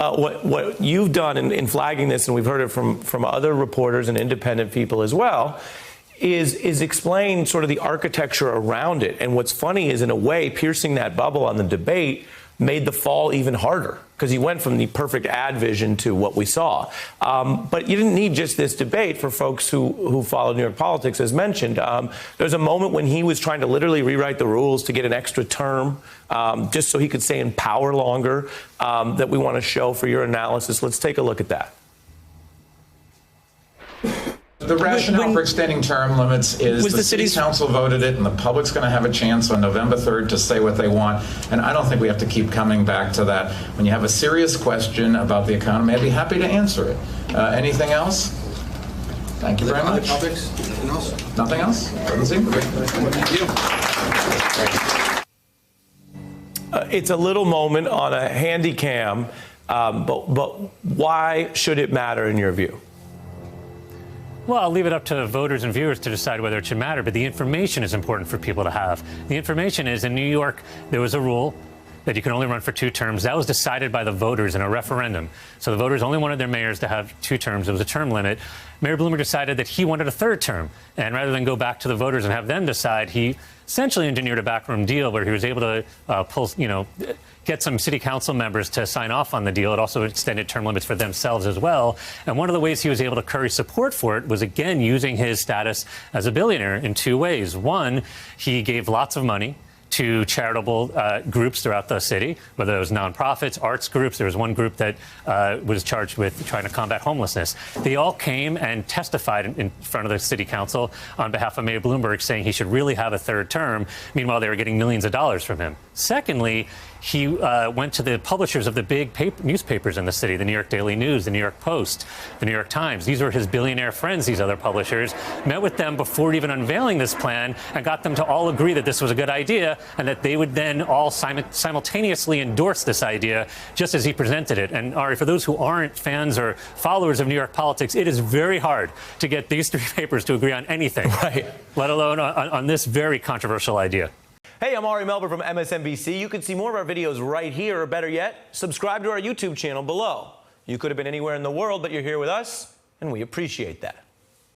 what you've done in flagging this, and we've heard it from other reporters and independent people as well, is explain sort of the architecture around it. And what's funny is, in a way, piercing that bubble on the debate made the fall even harder, because he went from the perfect ad vision to what we saw. But you didn't need just this debate for folks who follow New York politics, as mentioned. There's a moment when he was trying to literally rewrite the rules to get an extra term, just so he could stay in power longer, that we want to show for your analysis. Let's take a look at that. The rationale for extending term limits is the city council voted it, and the public's going to have a chance on November 3rd to say what they want. And I don't think we have to keep coming back to that. When you have a serious question about the economy, I'd be happy to answer it. Anything else? Thank you very much. Topics? Nothing else? Nothing else? Doesn't seem to be. Thank you. It's a little moment on a handy cam, but why should it matter in your view? Well, I'll leave it up to voters and viewers to decide whether it should matter, but the information is important for people to have. The information is, in New York, there was a rule that you can only run for 2 terms. That was decided by the voters in a referendum. So the voters only wanted their mayors to have 2 terms. It was a term limit. Mayor Bloomberg decided that he wanted a 3rd term. And rather than go back to the voters and have them decide, he essentially engineered a backroom deal where he was able to get some city council members to sign off on the deal. It also extended term limits for themselves as well. And one of the ways he was able to curry support for it was, again, using his status as a billionaire in 2 ways. One, he gave lots of money to charitable groups throughout the city, whether it was nonprofits, arts groups. There was one group that was charged with trying to combat homelessness. They all came and testified in front of the city council on behalf of Mayor Bloomberg, saying he should really have a 3rd term. Meanwhile, they were getting millions of dollars from him. Secondly, he went to the publishers of the big newspapers in the city, the New York Daily News, the New York Post, the New York Times. These were his billionaire friends, these other publishers, met with them before even unveiling this plan and got them to all agree that this was a good idea and that they would then all simultaneously endorse this idea just as he presented it. And Ari, for those who aren't fans or followers of New York politics, it is very hard to get these 3 papers to agree on anything, right, let alone on this very controversial idea. Hey, I'm Ari Melber from MSNBC. You can see more of our videos right here, or better yet, subscribe to our YouTube channel below. You could have been anywhere in the world, but you're here with us, and we appreciate that.